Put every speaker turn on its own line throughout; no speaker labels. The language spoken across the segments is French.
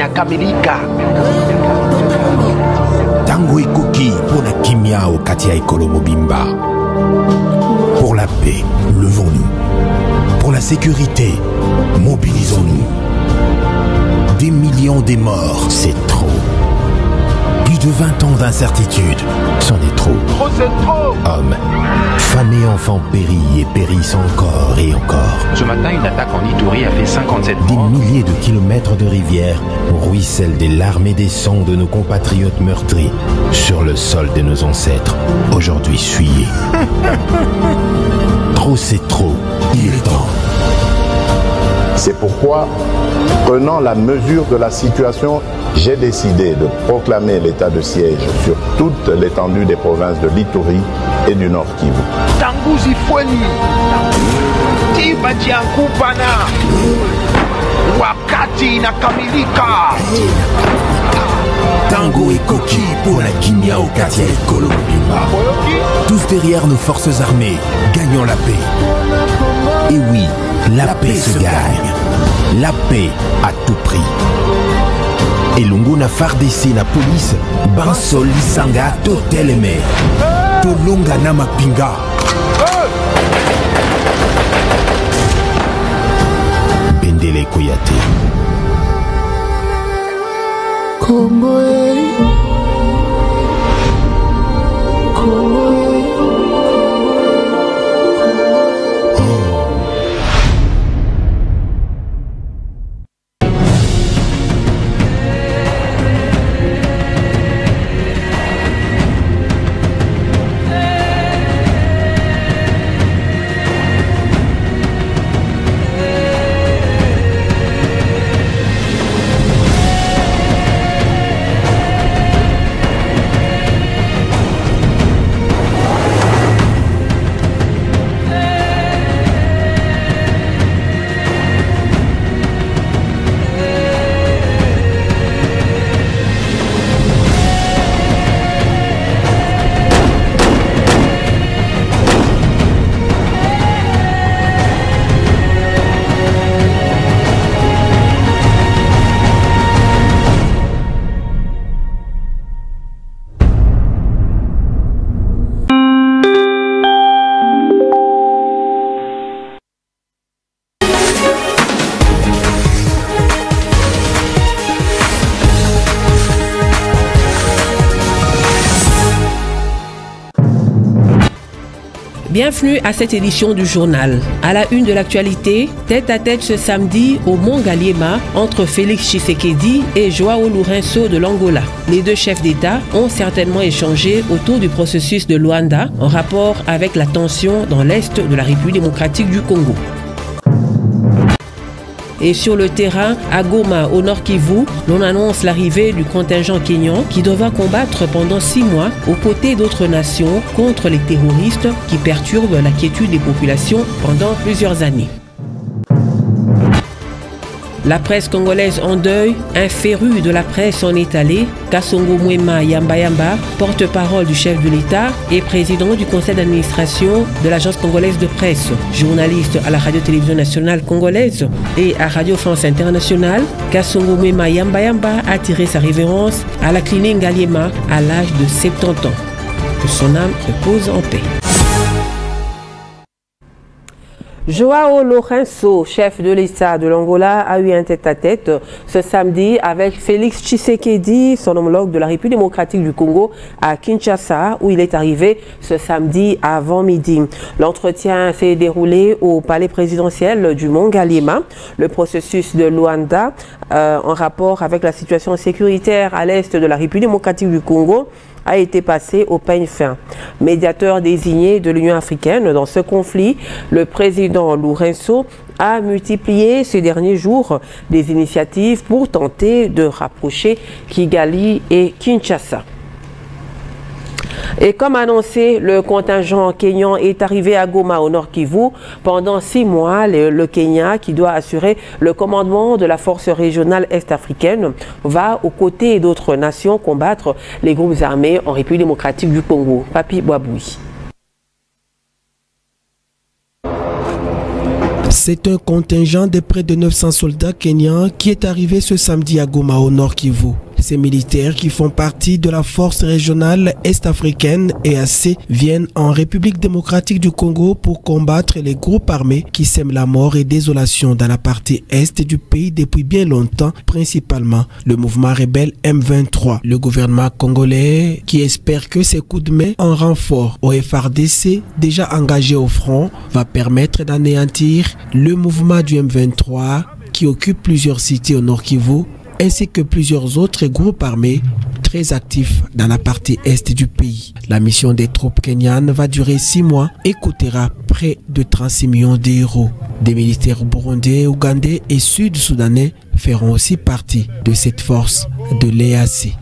inakamilika.
Tango ekoki pour la kimia au Katia Ekolo Mobimba. Pour la paix, levons-nous. Pour la sécurité, mobilisons-nous. Des millions de morts, c'est trop. Plus de 20 ans d'incertitude, c'en est trop.
Trop, c'est trop.
Hommes, femmes et enfants périllent et périssent encore et encore.
Ce matin, une attaque en Ituri a fait 57 morts.
Des milliers de kilomètres de rivières ruissellent des larmes et des sangs de nos compatriotes meurtris sur le sol de nos ancêtres, aujourd'hui souillés. Trop, c'est trop. Il est temps.
C'est pourquoi, prenant la mesure de la situation, j'ai décidé de proclamer l'état de siège sur toute l'étendue des provinces de l'Ituri et du Nord Kivu.
Tanguzi Fweni, Tibajiankupana, Wakati inakamilika.
Tango et Koki pour la Kimia au Katia Ekolo Mobimba. Tous derrière nos forces armées, gagnons la paix. Et oui, la paix se gagne. La paix à tout prix. Et Lunguna Fardesi la police, Bansol Lisanga Toteleme. Tolonga Namapinga. Bendele Koyate.
Bienvenue à cette édition du journal. À la une de l'actualité, tête à tête ce samedi au Mont Ngaliema entre Félix Tshisekedi et Joao Lourenço de l'Angola. Les deux chefs d'État ont certainement échangé autour du processus de Luanda en rapport avec la tension dans l'est de la République démocratique du Congo. Et sur le terrain, à Goma, au Nord Kivu, l'on annonce l'arrivée du contingent kényan qui devra combattre pendant 6 mois aux côtés d'autres nations contre les terroristes qui perturbent la quiétude des populations pendant plusieurs années. La presse congolaise en deuil, un féru de la presse en est allé. Kasongo Mwema Yamba Yamba, porte-parole du chef de l'État et président du conseil d'administration de l'agence congolaise de presse, journaliste à la radio-télévision nationale congolaise et à Radio France Internationale, Kasongo Mwema Yamba Yamba a tiré sa révérence à la clinique Ngaliema à l'âge de 70 ans. Que son âme repose en paix. Joao Lourenço, chef de l'État de l'Angola, a eu un tête-à-tête ce samedi avec Félix Tshisekedi, son homologue de la République démocratique du Congo, à Kinshasa, où il est arrivé ce samedi avant midi. L'entretien s'est déroulé au palais présidentiel du Mont Ngaliema. Le processus de Luanda, en rapport avec la situation sécuritaire à l'est de la République démocratique du Congo, a été passé au peigne fin. Médiateur désigné de l'Union africaine dans ce conflit, le président Lourenço a multiplié ces derniers jours des initiatives pour tenter de rapprocher Kigali et Kinshasa. Et comme annoncé, le contingent kényan est arrivé à Goma au Nord Kivu. Pendant 6 mois, le Kenya, qui doit assurer le commandement de la force régionale est-africaine, va aux côtés d'autres nations combattre les groupes armés en République démocratique du Congo. Papi Boaboui.
C'est un contingent de près de 900 soldats kenyans qui est arrivé ce samedi à Goma au Nord Kivu. Ces militaires qui font partie de la force régionale est-africaine EAC viennent en République démocratique du Congo pour combattre les groupes armés qui sèment la mort et désolation dans la partie est du pays depuis bien longtemps, principalement le mouvement rebelle M23. Le gouvernement congolais qui espère que ces coups de main en renfort au FARDC déjà engagé au front va permettre d'anéantir le mouvement du M23 qui occupe plusieurs cités au Nord Kivu ainsi que plusieurs autres groupes armés très actifs dans la partie est du pays. La mission des troupes kenyanes va durer 6 mois et coûtera près de 36 millions d'euros. Des militaires burundais, ougandais et sud-soudanais feront aussi partie de cette force de l'EAC.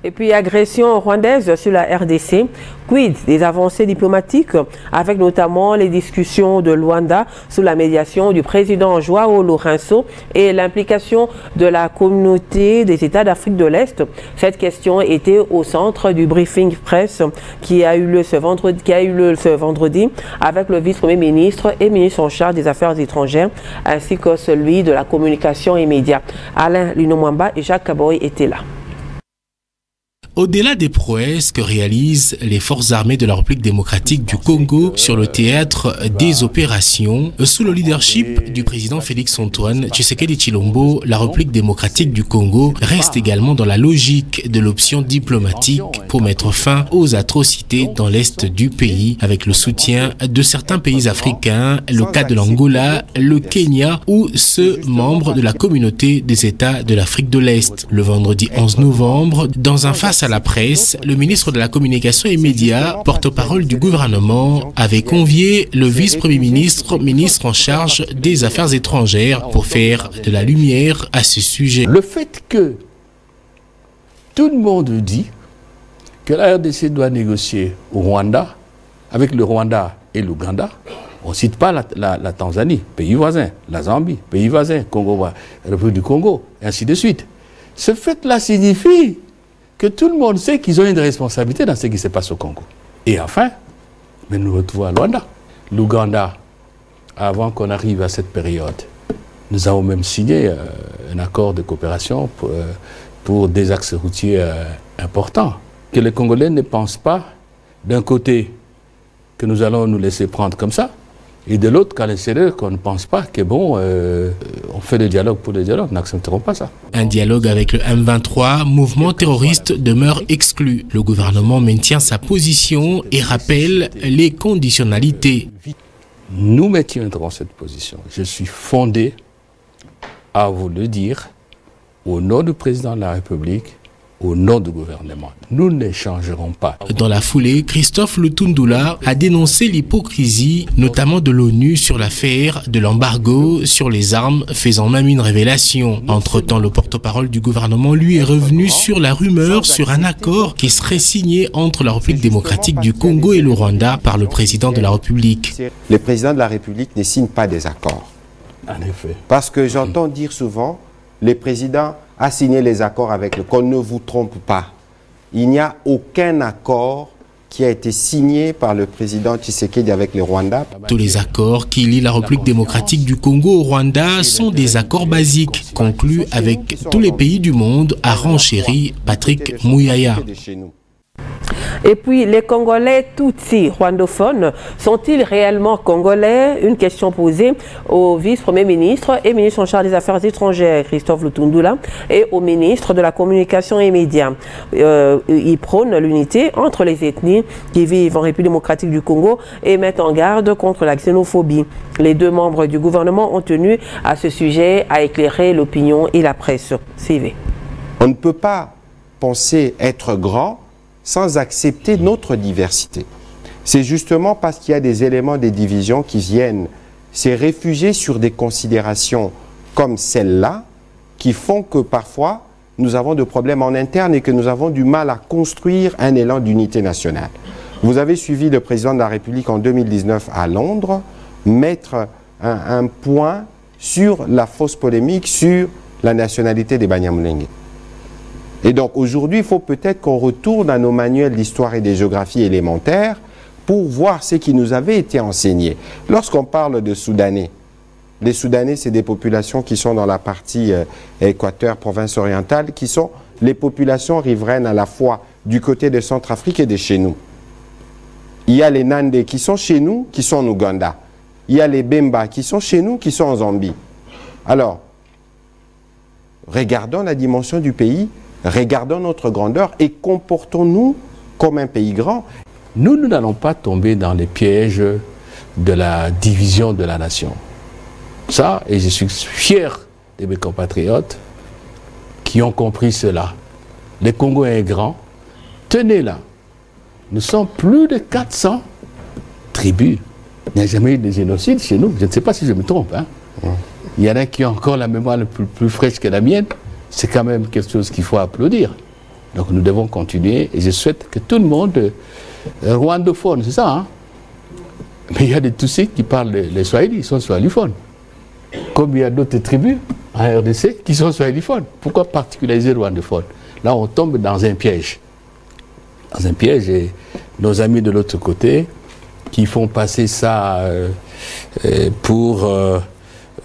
Et puis agression rwandaise sur la RDC, quid des avancées diplomatiques avec notamment les discussions de Luanda sous la médiation du président Joao Lourenço et l'implication de la communauté des États d'Afrique de l'Est. Cette question était au centre du briefing presse qui a eu lieu ce vendredi avec le vice-premier ministre et ministre en charge des Affaires étrangères ainsi que celui de la communication et médias. Alain Lunomwamba et Jacques Kaboy étaient là.
Au-delà des prouesses que réalisent les forces armées de la République démocratique du Congo sur le théâtre des opérations, sous le leadership du président Félix-Antoine Tshisekedi Tshilombo, la République démocratique du Congo reste également dans la logique de l'option diplomatique pour mettre fin aux atrocités dans l'est du pays avec le soutien de certains pays africains, le cas de l'Angola, le Kenya ou ceux membres de la communauté des États de l'Afrique de l'Est. Le vendredi 11 novembre, dans un face à la presse, le ministre de la Communication et Médias, porte-parole du gouvernement, avait convié le vice-premier ministre, ministre en charge des Affaires étrangères, pour faire de la lumière à ce sujet.
Le fait que tout le monde dit que la RDC doit négocier au Rwanda, avec le Rwanda et l'Ouganda, on ne cite pas la Tanzanie, pays voisin, la Zambie, pays voisin, Congo, République du Congo, et ainsi de suite. Ce fait-là signifie que tout le monde sait qu'ils ont une responsabilité dans ce qui se passe au Congo. Et enfin, mais nous retrouvons à Luanda. L'Ouganda, avant qu'on arrive à cette période, nous avons même signé un accord de coopération pour des axes routiers importants. Que les Congolais ne pensent pas, d'un côté, que nous allons nous laisser prendre comme ça, et de l'autre, qu'à l'extérieur, qu'on ne pense pas que bon, on fait le dialogue pour le dialogue, n'accepterons pas ça.
Un dialogue avec le M23, mouvement terroriste, demeure exclu. Le gouvernement maintient sa position et rappelle les conditionnalités.
Nous maintiendrons cette position. Je suis fondé à vous le dire, au nom du président de la République, au nom du gouvernement. Nous ne changerons pas.
Dans la foulée, Christophe Lutundula a dénoncé l'hypocrisie, notamment de l'ONU, sur l'affaire de l'embargo sur les armes, faisant même une révélation. Entre-temps, le porte-parole du gouvernement, lui, est revenu sur la rumeur sur un accord qui serait signé entre la République démocratique du Congo et le Rwanda par le président de la République.
Le président de la République ne signe pas des accords.
En effet.
Parce que j'entends dire souvent, le président a signé les accords avec le... Qu'on ne vous trompe pas. Il n'y a aucun accord qui a été signé par le président Tshisekedi avec le Rwanda.
Tous les accords qui lient la République démocratique du Congo au Rwanda sont des accords basiques, conclus avec tous les pays du monde, a renchéri Patrick Mouyaya.
Et puis, les Congolais Tutsi rwandophones sont-ils réellement Congolais? Une question posée au vice-premier ministre et ministre en charge des Affaires étrangères, Christophe Lutundula, et au ministre de la Communication et Médias. Il prône l'unité entre les ethnies qui vivent en République démocratique du Congo et mettent en garde contre la xénophobie. Les deux membres du gouvernement ont tenu à ce sujet à éclairer l'opinion et la presse. Suivez.
On ne peut pas penser être grand sans accepter notre diversité. C'est justement parce qu'il y a des éléments de division qui viennent se réfugier sur des considérations comme celle-là qui font que parfois nous avons des problèmes en interne et que nous avons du mal à construire un élan d'unité nationale. Vous avez suivi le président de la République en 2019 à Londres mettre un point sur la fausse polémique sur la nationalité des Banyamulenge. Et donc aujourd'hui, il faut peut-être qu'on retourne à nos manuels d'histoire et de géographie élémentaires pour voir ce qui nous avait été enseigné. Lorsqu'on parle de Soudanais, les Soudanais, c'est des populations qui sont dans la partie Équateur, province orientale, qui sont les populations riveraines à la fois du côté de Centrafrique et de chez nous. Il y a les Nandés qui sont chez nous, qui sont en Ouganda. Il y a les Bemba qui sont chez nous, qui sont en Zambie. Alors, regardons la dimension du pays, regardons notre grandeur et comportons-nous comme un pays grand.
Nous n'allons pas tomber dans les pièges de la division de la nation. Ça, et je suis fier de mes compatriotes qui ont compris cela. Le Congo est grand. Tenez-là. Nous sommes plus de 400 tribus. Il n'y a jamais eu de génocide chez nous. Je ne sais pas si je me trompe. Hein. Il y en a qui ont encore la mémoire plus fraîche que la mienne. C'est quand même quelque chose qu'il faut applaudir. Donc nous devons continuer. Et je souhaite que tout le monde... rwandophone, c'est ça, hein? Mais il y a des Tutsis qui parlent les Swahili, ils sont swahiliphones. Comme il y a d'autres tribus en RDC qui sont swahiliphones. Pourquoi particulariser rwandophone? Là, on tombe dans un piège. Dans un piège, et nos amis de l'autre côté, qui font passer ça pour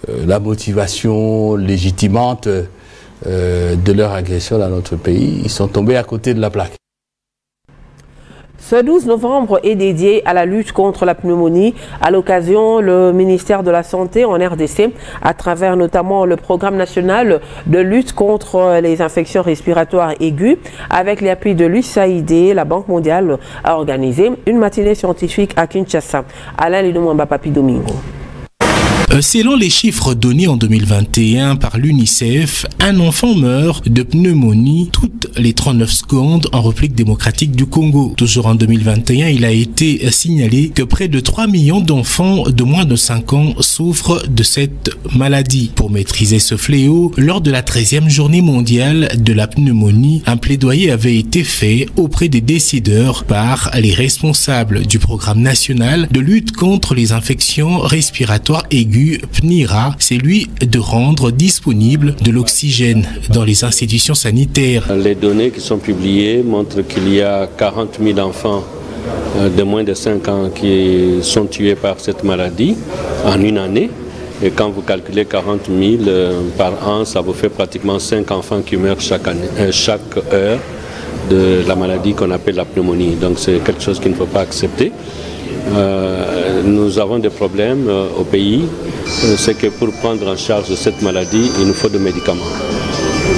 la motivation légitimante de leur agression dans notre pays, ils sont tombés à côté de la plaque.
Ce 12 novembre est dédié à la lutte contre la pneumonie. À l'occasion, le ministère de la Santé en RDC, à travers notamment le programme national de lutte contre les infections respiratoires aiguës, avec l'appui de l'USAID, la Banque mondiale a organisé une matinée scientifique à Kinshasa. Alain Lidomwamba Papi Domingo.
Selon les chiffres donnés en 2021 par l'UNICEF, un enfant meurt de pneumonie toutes les 39 secondes en République démocratique du Congo. Toujours en 2021, il a été signalé que près de 3 millions d'enfants de moins de 5 ans souffrent de cette maladie. Pour maîtriser ce fléau, lors de la 13e journée mondiale de la pneumonie, un plaidoyer avait été fait auprès des décideurs par les responsables du programme national de lutte contre les infections respiratoires aiguës PNIRA, c'est lui de rendre disponible de l'oxygène dans les institutions sanitaires.
Les données qui sont publiées montrent qu'il y a 40 000 enfants de moins de 5 ans qui sont tués par cette maladie en une année. Et quand vous calculez 40 000 par an, ça vous fait pratiquement 5 enfants qui meurent chaque heure de la maladie qu'on appelle la pneumonie. Donc c'est quelque chose qu'il ne faut pas accepter. Nous avons des problèmes au pays, c'est que pour prendre en charge cette maladie, il nous faut des médicaments.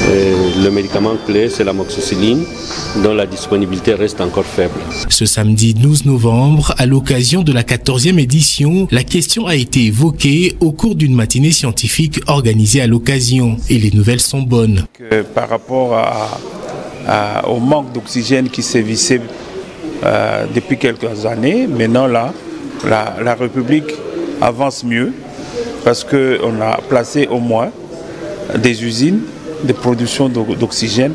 Le médicament clé, c'est l'amoxicilline, dont la disponibilité reste encore faible.
Ce samedi 12 novembre, à l'occasion de la 14e édition, la question a été évoquée au cours d'une matinée scientifique organisée à l'occasion. Et les nouvelles sont bonnes.
Par rapport au manque d'oxygène qui sévissait depuis quelques années, maintenant là, la République avance mieux parce qu'on a placé au moins des usines de production d'oxygène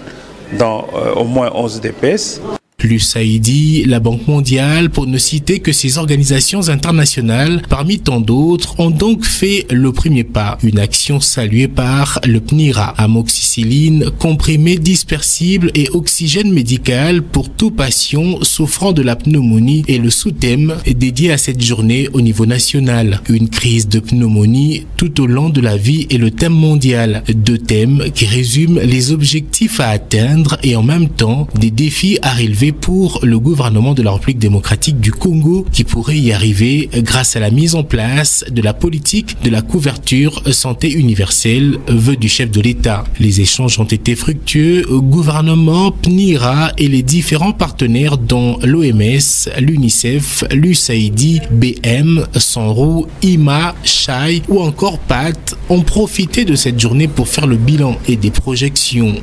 dans au moins 11 DPS.
L'USAID, la Banque mondiale, pour ne citer que ces organisations internationales, parmi tant d'autres, ont donc fait le premier pas. Une action saluée par le PNIRA, amoxicilline, comprimé dispersible et oxygène médical pour tout patient souffrant de la pneumonie et le sous-thème dédié à cette journée au niveau national. Une crise de pneumonie tout au long de la vie est le thème mondial. Deux thèmes qui résument les objectifs à atteindre et en même temps des défis à relever pour le gouvernement de la République démocratique du Congo qui pourrait y arriver grâce à la mise en place de la politique de la couverture santé universelle, vœu du chef de l'État. Les échanges ont été fructueux, gouvernement, PNIRA et les différents partenaires dont l'OMS, l'UNICEF, l'USAID, BM, Sanro, IMA, Chai ou encore PAT ont profité de cette journée pour faire le bilan et des projections.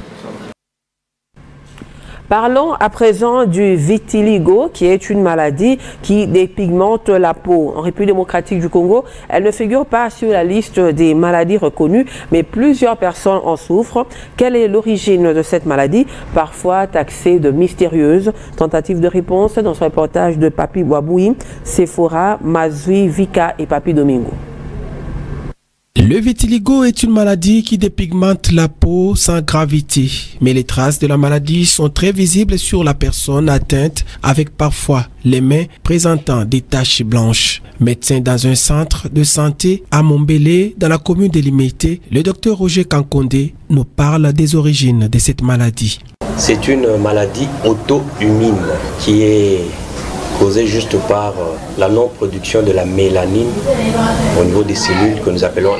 Parlons à présent du vitiligo, qui est une maladie qui dépigmente la peau. En République démocratique du Congo, elle ne figure pas sur la liste des maladies reconnues, mais plusieurs personnes en souffrent. Quelle est l'origine de cette maladie, parfois taxée de mystérieuse? Tentative de réponse dans ce reportage de Papi Waboui, Sephora, Mazui, Vika et Papi Domingo.
Le vitiligo est une maladie qui dépigmente la peau sans gravité, mais les traces de la maladie sont très visibles sur la personne atteinte, avec parfois les mains présentant des taches blanches. Médecin dans un centre de santé à Mombélé, dans la commune de Limité, le docteur Roger Kankondé nous parle des origines de cette maladie.
C'est une maladie auto-immune qui est causée juste par la non-production de la mélanine au niveau des cellules que nous appelons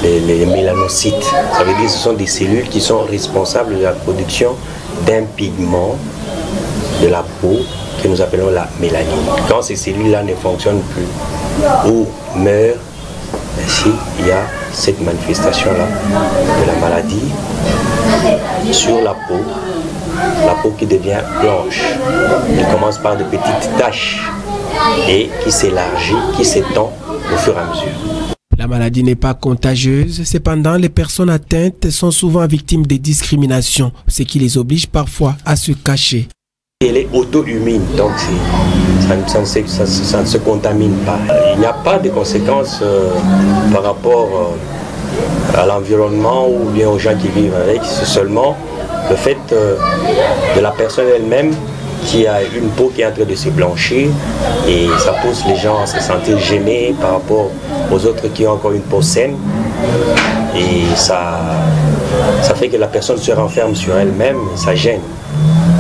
les mélanocytes. Ça veut dire que ce sont des cellules qui sont responsables de la production d'un pigment de la peau que nous appelons la mélanine. Quand ces cellules-là ne fonctionnent plus ou meurent, ainsi il y a cette manifestation-là de la maladie sur la peau qui devient blanche. Elle commence par de petites taches et qui s'élargit, qui s'étend au fur et à mesure.
La maladie n'est pas contagieuse, cependant les personnes atteintes sont souvent victimes de discriminations, ce qui les oblige parfois à se cacher.
Elle est auto-immune, donc ça ne se contamine pas. Il n'y a pas de conséquences par rapport à l'environnement ou bien aux gens qui vivent avec, c'est seulement le fait de la personne elle-même qui a une peau qui est en train de se blanchir et ça pousse les gens à se sentir gênés par rapport aux autres qui ont encore une peau saine et ça fait que la personne se renferme sur elle-même et ça gêne.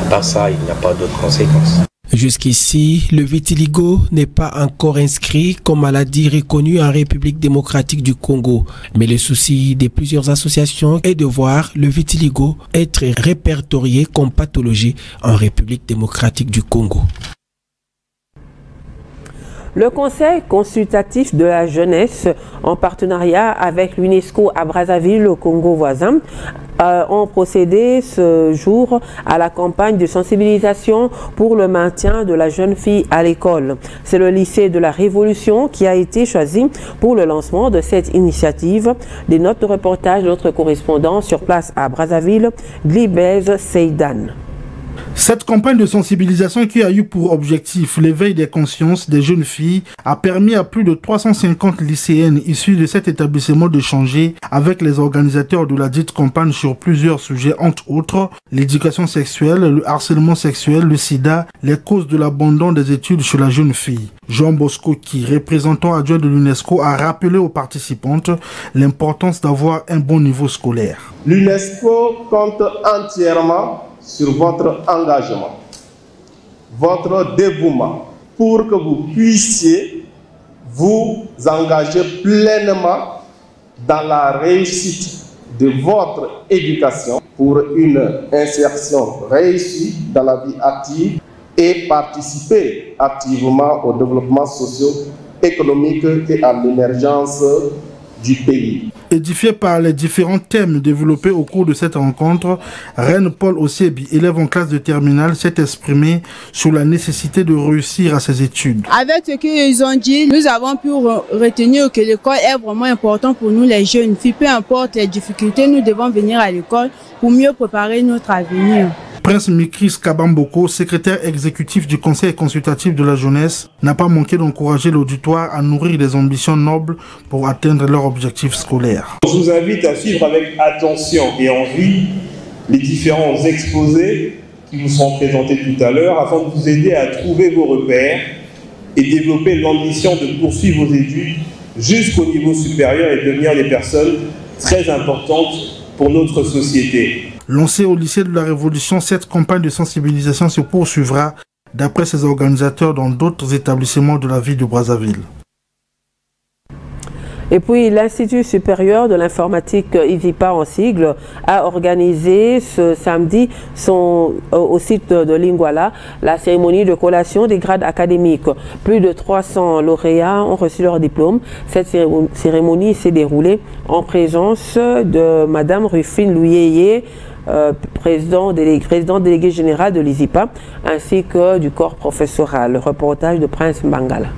À part ça, il n'y a pas d'autres conséquences.
Jusqu'ici, le vitiligo n'est pas encore inscrit comme maladie reconnue en République démocratique du Congo. Mais le souci de plusieurs associations est de voir le vitiligo être répertorié comme pathologie en République démocratique du Congo.
Le Conseil consultatif de la jeunesse, en partenariat avec l'UNESCO à Brazzaville, au Congo voisin, ont procédé ce jour à la campagne de sensibilisation pour le maintien de la jeune fille à l'école. C'est le lycée de la Révolution qui a été choisi pour le lancement de cette initiative. Des notes de reportage de notre correspondant sur place à Brazzaville, Glibez Seydan.
Cette campagne de sensibilisation qui a eu pour objectif l'éveil des consciences des jeunes filles a permis à plus de 350 lycéennes issues de cet établissement d'échanger avec les organisateurs de la dite campagne sur plusieurs sujets, entre autres l'éducation sexuelle, le harcèlement sexuel, le sida, les causes de l'abandon des études chez la jeune fille. Jean Bosco, qui représentant adjoint de l'UNESCO, a rappelé aux participantes l'importance d'avoir un bon niveau scolaire.
L'UNESCO compte entièrement sur votre engagement, votre dévouement, pour que vous puissiez vous engager pleinement dans la réussite de votre éducation pour une insertion réussie dans la vie active et participer activement au développement socio-économique et à l'émergence du pays.
Édifié par les différents thèmes développés au cours de cette rencontre, Reine Paul Ossebi, élève en classe de terminale, s'est exprimé sur la nécessité de réussir à ses études.
Avec ce qu'ils ont dit, nous avons pu retenir que l'école est vraiment importante pour nous les jeunes filles. Peu importe les difficultés, nous devons venir à l'école pour mieux préparer notre avenir.
Prince Mikris Kabamboko, secrétaire exécutif du Conseil consultatif de la jeunesse, n'a pas manqué d'encourager l'auditoire à nourrir des ambitions nobles pour atteindre leurs objectifs scolaires.
Je vous invite à suivre avec attention et envie les différents exposés qui vous seront présentés tout à l'heure afin de vous aider à trouver vos repères et développer l'ambition de poursuivre vos études jusqu'au niveau supérieur et devenir des personnes très importantes pour notre société.
Lancée au lycée de la Révolution, cette campagne de sensibilisation se poursuivra d'après ses organisateurs dans d'autres établissements de la ville de Brazzaville.
Et puis l'Institut supérieur de l'informatique ISIPA en sigle a organisé ce samedi au site de Lingwala la cérémonie de collation des grades académiques. Plus de 300 lauréats ont reçu leur diplôme. Cette cérémonie s'est déroulée en présence de Madame Rufine Louyeye, présidente déléguée générale de l'ISIPA, ainsi que du corps professoral. Le reportage de Prince Mbangala.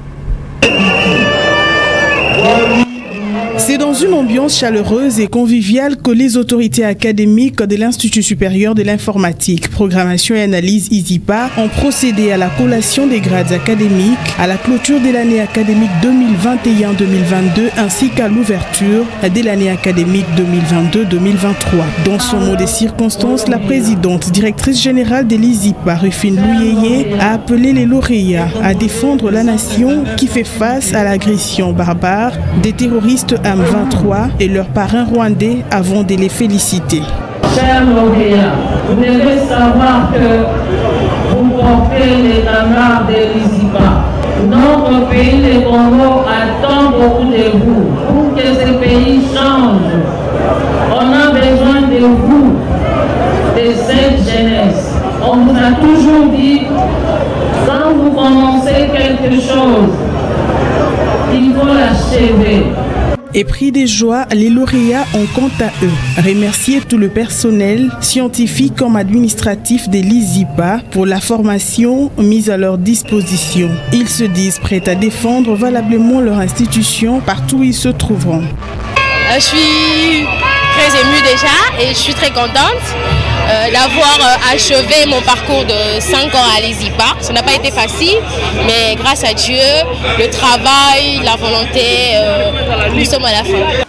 C'est dans une ambiance chaleureuse et conviviale que les autorités académiques de l'Institut supérieur de l'informatique, programmation et analyse ISIPA ont procédé à la collation des grades académiques, à la clôture de l'année académique 2021-2022 ainsi qu'à l'ouverture de l'année académique 2022-2023. Dans son mot des circonstances, la présidente directrice générale de l'ISIPA, Rufine Louyeye, a appelé les lauréats à défendre la nation qui fait face à l'agression barbare des terroristes M23 et leurs parrains rwandais avant de les féliciter.
Chers lauréats, vous devez savoir que vous portez l'étendard de l'ISIPA. Notre pays, le Congo, attend beaucoup de vous pour que ce pays change. On a besoin de vous, de cette jeunesse. On vous a toujours dit, quand vous commencez quelque chose, il faut l'achever.
Et pris de joie, les lauréats ont quant à eux remercié tout le personnel scientifique comme administratif de l'ISIPA pour la formation mise à leur disposition. Ils se disent prêts à défendre valablement leur institution partout où ils se trouveront.
Je suis très émue déjà et je suis très contente d'avoir achevé mon parcours de 5 ans à l'ISIPA. Ça n'a pas été facile, mais grâce à Dieu, le travail, la volonté, nous sommes à la fin.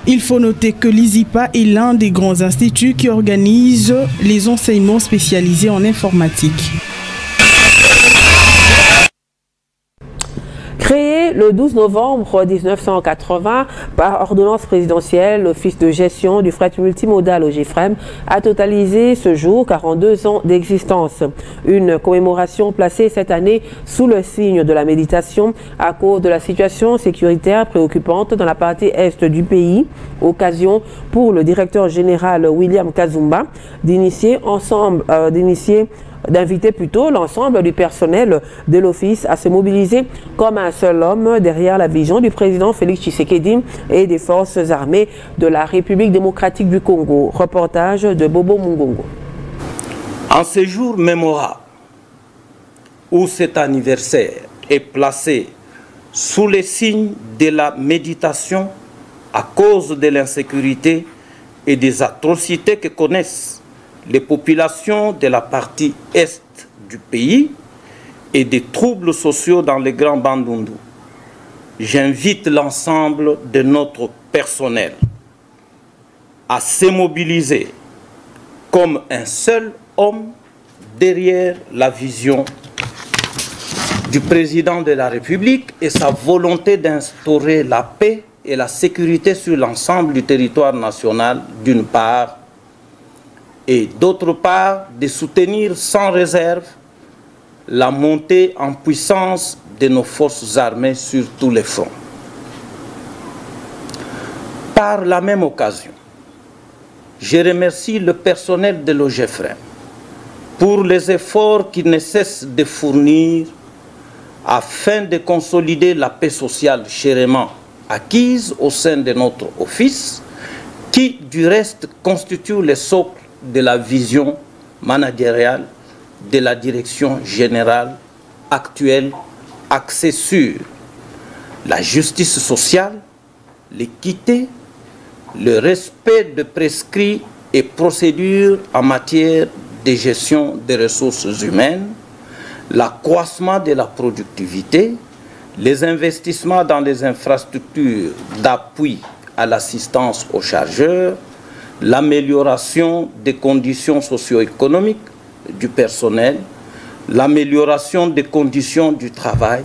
Il faut noter que l'ISIPA est l'un des grands instituts qui organise les enseignements spécialisés en informatique.
Créé le 12 novembre 1980 par ordonnance présidentielle, l'Office de gestion du fret multimodal au GFREM a totalisé ce jour 42 ans d'existence. Une commémoration placée cette année sous le signe de la méditation à cause de la situation sécuritaire préoccupante dans la partie est du pays. Occasion pour le directeur général William Kazumba d'inviter plutôt l'ensemble du personnel de l'office à se mobiliser comme un seul homme derrière la vision du président Félix Tshisekedi et des forces armées de la République démocratique du Congo. Reportage de Bobo Mungongo.
En ce jour mémorable où cet anniversaire est placé sous les signes de la méditation à cause de l'insécurité et des atrocités que connaissent les populations de la partie est du pays et des troubles sociaux dans les grands Bandundu. J'invite l'ensemble de notre personnel à se mobiliser comme un seul homme derrière la vision du président de la République et sa volonté d'instaurer la paix et la sécurité sur l'ensemble du territoire national d'une part, et d'autre part, de soutenir sans réserve la montée en puissance de nos forces armées sur tous les fronts. Par la même occasion, je remercie le personnel de l'OGFREM pour les efforts qu'il ne cesse de fournir afin de consolider la paix sociale chèrement acquise au sein de notre office, qui du reste constitue le socle de la vision managériale de la direction générale actuelle axée sur la justice sociale, l'équité, le respect de prescrits et procédures en matière de gestion des ressources humaines, l'accroissement de la productivité, les investissements dans les infrastructures d'appui à l'assistance aux chargeurs, l'amélioration des conditions socio-économiques du personnel, l'amélioration des conditions du travail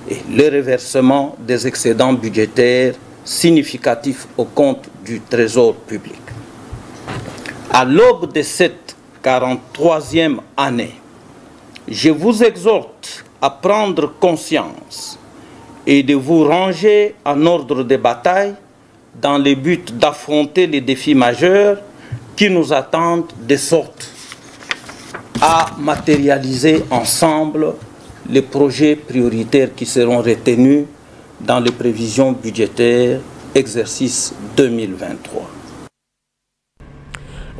et le reversement des excédents budgétaires significatifs au compte du Trésor public. À l'aube de cette 43e année, je vous exhorte à prendre conscience et de vous ranger en ordre de bataille dans le but d'affronter les défis majeurs qui nous attendent, de sorte à matérialiser ensemble les projets prioritaires qui seront retenus dans les prévisions budgétaires exercice 2023.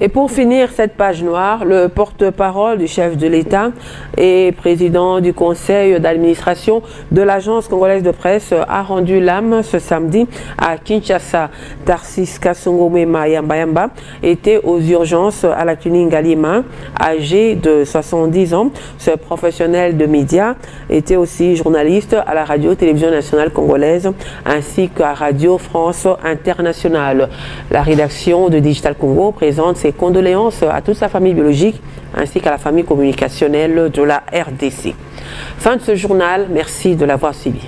Et pour finir cette page noire, le porte-parole du chef de l'État et président du conseil d'administration de l'agence congolaise de presse a rendu l'âme ce samedi à Kinshasa. Tarsis Kasongomema Yamba était aux urgences à la clinique Galima, âgé de 70 ans. Ce professionnel de médias était aussi journaliste à la radio-télévision nationale congolaise ainsi qu'à Radio France Internationale. La rédaction de Digital Congo présente ses condoléances à toute sa famille biologique ainsi qu'à la famille communicationnelle de la RDC. Fin de ce journal, merci de l'avoir suivi.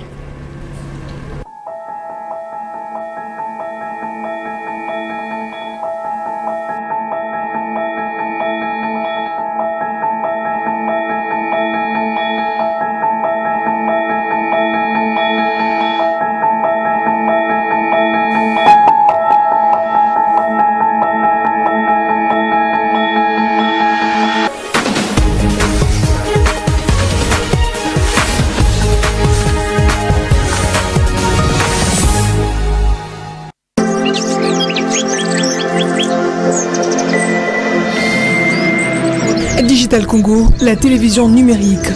Digital Congo, la télévision numérique.